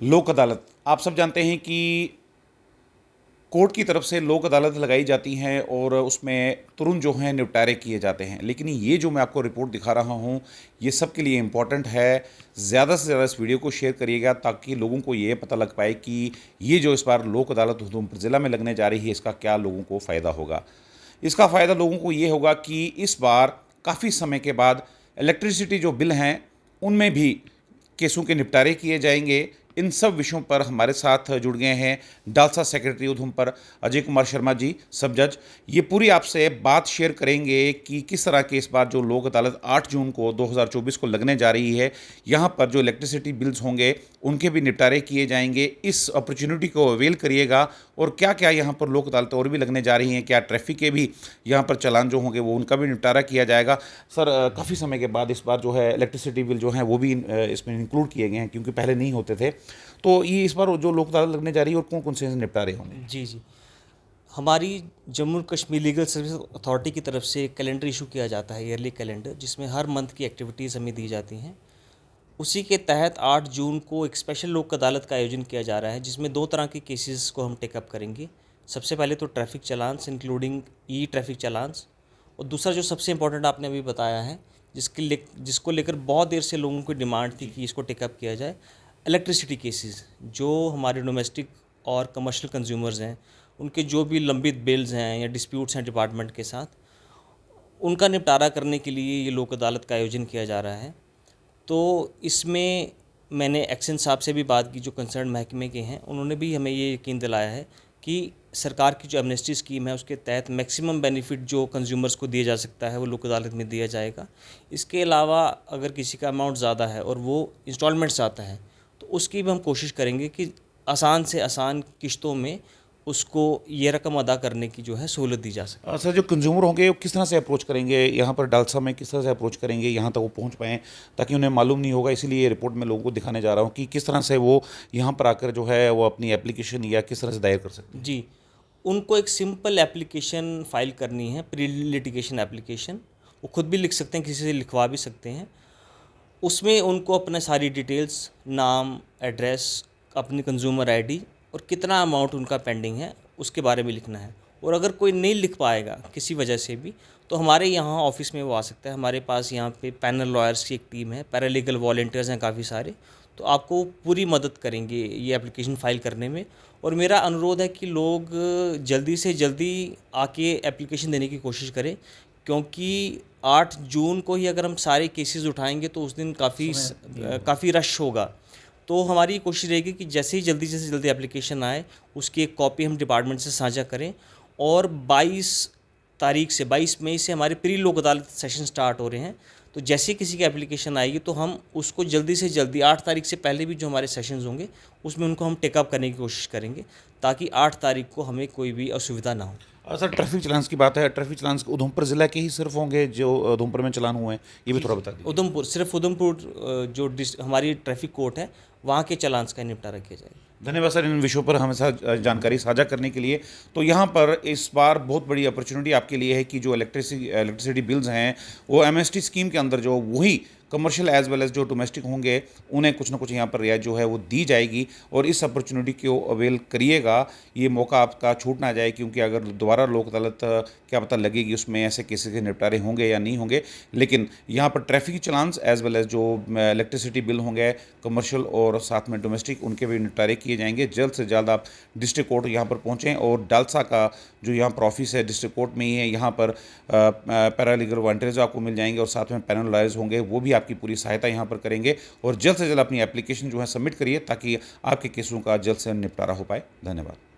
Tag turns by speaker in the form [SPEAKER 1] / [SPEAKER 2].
[SPEAKER 1] लोक अदालत, आप सब जानते हैं कि कोर्ट की तरफ से लोक अदालत लगाई जाती हैं और उसमें तुरंत जो हैं निपटारे किए जाते हैं। लेकिन ये जो मैं आपको रिपोर्ट दिखा रहा हूँ, ये सब के लिए इम्पॉर्टेंट है। ज़्यादा से ज़्यादा इस वीडियो को शेयर करिएगा ताकि लोगों को ये पता लग पाए कि ये जो इस बार लोक अदालत उधमपुर ज़िला में लगने जा रही है, इसका क्या लोगों को फ़ायदा होगा। इसका फ़ायदा लोगों को ये होगा कि इस बार काफ़ी समय के बाद इलेक्ट्रिसिटी जो बिल हैं, उनमें भी केसों के निपटारे किए जाएंगे। इन सब विषयों पर हमारे साथ जुड़ गए हैं डालसा सेक्रेटरी उधमपुर अजय कुमार शर्मा जी, सब जज। ये पूरी आपसे बात शेयर करेंगे कि किस तरह के इस बार जो लोक अदालत 8 जून को 2024 को लगने जा रही है, यहाँ पर जो इलेक्ट्रिसिटी बिल्स होंगे उनके भी निपटारे किए जाएंगे। इस अपॉर्चुनिटी को अवेल करिएगा। और क्या क्या यहाँ पर लोक अदालतें और भी लगने जा रही हैं, क्या ट्रैफिक के भी यहाँ पर चालान जो होंगे वो उनका भी निपटारा किया जाएगा। सर, काफ़ी समय के बाद इस बार जो है इलेक्ट्रिसिटी बिल जो हैं वो भी इसमें इंक्लूड किए गए हैं, क्योंकि पहले नहीं होते थे। तो ये इस बार जो लोक अदालत लगने जा रही है और कौन कौन से निपटारे होंगे?
[SPEAKER 2] जी जी। हमारी Jammu Kashmir legal service authority की तरफ से एक कैलेंडर इशू किया जाता है, ईयरली कैलेंडर, जिसमें हर मंथ की एक्टिविटीज़ हमें दी जाती हैं। उसी के तहत 8 जून को एक स्पेशल लोक अदालत का आयोजन किया जा रहा है, जिसमें 2 तरह के केसेस को हम टेकअप करेंगे। सबसे पहले तो ट्रैफिक चालान्स इंक्लूडिंग ई ट्रैफिक चालान्स, और दूसरा जो सबसे इम्पोर्टेंट आपने अभी बताया है, जिसको लेकर बहुत देर से लोगों की डिमांड थी कि इसको टेकअप किया जाए, इलेक्ट्रिसिटी केसेस। जो हमारे डोमेस्टिक और कमर्शियल कंज्यूमर्स हैं, उनके जो भी लंबित बिल्स हैं या डिस्प्यूट्स हैं डिपार्टमेंट के साथ, उनका निपटारा करने के लिए ये लोक अदालत का आयोजन किया जा रहा है। तो इसमें मैंने एक्शन साहब से भी बात की, जो कंसर्न महकमे के हैं। उन्होंने भी हमें ये यकीन दिलाया है कि सरकार की जो एमनेस्टी स्कीम है, उसके तहत मैक्सिमम बेनिफिट जो कंज्यूमर्स को दिया जा सकता है वो लोक अदालत में दिया जाएगा। इसके अलावा अगर किसी का अमाउंट ज़्यादा है और वो इंस्टॉलमेंट्स आता है, तो उसकी भी हम कोशिश करेंगे कि आसान से आसान किश्तों में उसको ये रकम अदा करने की जो है सहूलत दी जा सके।
[SPEAKER 1] सर, जो कंज्यूमर होंगे वो किस तरह से अप्रोच करेंगे यहाँ पर डालसा में, किस तरह से अप्रोच करेंगे यहाँ तक वो पहुँच पाएँ, ताकि उन्हें मालूम नहीं होगा। इसीलिए ये रिपोर्ट में लोगों को दिखाने जा रहा हूँ कि किस तरह से वो यहाँ पर आकर जो है वो अपनी एप्लीकेशन या किस तरह से दायर कर सकते हैं।
[SPEAKER 2] जी, उनको एक सिंपल एप्लीकेशन फ़ाइल करनी है, प्री लिटिगेशन एप्लीकेशन। वो खुद भी लिख सकते हैं, किसी से लिखवा भी सकते हैं। उसमें उनको अपना सारी डिटेल्स, नाम, एड्रेस, अपनी कंज्यूमर आईडी और कितना अमाउंट उनका पेंडिंग है उसके बारे में लिखना है। और अगर कोई नहीं लिख पाएगा किसी वजह से भी, तो हमारे यहाँ ऑफिस में वो आ सकता है। हमारे पास यहाँ पे पैनल लॉयर्स की एक टीम है, पैरालीगल वॉलंटियर्स हैं काफ़ी सारे, तो आपको पूरी मदद करेंगे ये एप्लीकेशन फ़ाइल करने में। और मेरा अनुरोध है कि लोग जल्दी से जल्दी आके एप्लीकेशन देने की कोशिश करें, क्योंकि 8 जून को ही अगर हम सारे केसेस उठाएंगे तो उस दिन काफ़ी रश होगा। तो हमारी कोशिश रहेगी कि जैसे ही जल्दी एप्लीकेशन आए, उसकी एक कॉपी हम डिपार्टमेंट से साझा करें। और 22 मई से हमारे प्री लोक अदालत सेशन स्टार्ट हो रहे हैं। तो जैसे ही किसी की एप्लीकेशन आएगी तो हम उसको जल्दी से जल्दी 8 तारीख से पहले भी जो हमारे सेशंस होंगे उसमें उनको हम टेकअप करने की कोशिश करेंगे, ताकि 8 तारीख को हमें कोई भी असुविधा ना हो।
[SPEAKER 1] सर, ट्रैफिक चालान्स की बात है, ट्रैफिक चालान्स उधमपुर ज़िला के ही सिर्फ होंगे जो उधमपुर में चालान हुए हैं, ये भी थोड़ा बता दीजिए।
[SPEAKER 2] सिर्फ उधमपुर जो हमारी ट्रैफिक कोर्ट है, वहाँ के चालान्स का निपटारा किया जाएगा।
[SPEAKER 1] धन्यवाद सर, इन विषयों पर हमें साथ जानकारी साझा करने के लिए। तो यहाँ पर इस बार बहुत बड़ी अपॉर्चुनिटी आपके लिए है कि जो इलेक्ट्रिसिटी बिल्स हैं वो एमएसटी स्कीम के अंदर जो वही कमर्शियल एज वेल एज जो डोमेस्टिक होंगे, उन्हें कुछ ना कुछ यहाँ पर रियायत जो है वो दी जाएगी। और इस अपॉर्चुनिटी को अवेल करिएगा, ये मौका आपका छूट ना जाए, क्योंकि अगर दोबारा लोक अदालत क्या पता लगेगी उसमें ऐसे केसेस के निपटारे होंगे या नहीं होंगे। लेकिन यहाँ पर ट्रैफिक चालान्स एज वेल एज जो इलेक्ट्रिसिटी बिल होंगे कमर्शियल और साथ में डोमेस्टिक, उनके भी निपटारे किए जाएंगे। जल्द से जल्द आप डिस्ट्रिक्ट कोर्ट यहाँ पर पहुँचें। और डालसा का जो यहाँ पर ऑफिस है डिस्ट्रिक्ट कोर्ट में ही है, यहाँ पर पैरालीगल वॉलंटियर्स आपको मिल जाएंगे और साथ में पैनल लॉयर्स होंगे, वो भी आपकी पूरी सहायता यहाँ पर करेंगे। और जल्द से जल्द अपनी एप्लीकेशन जो है सबमिट करिए ताकि आपके केसों का जल्द से निपटारा हो पाए। धन्यवाद।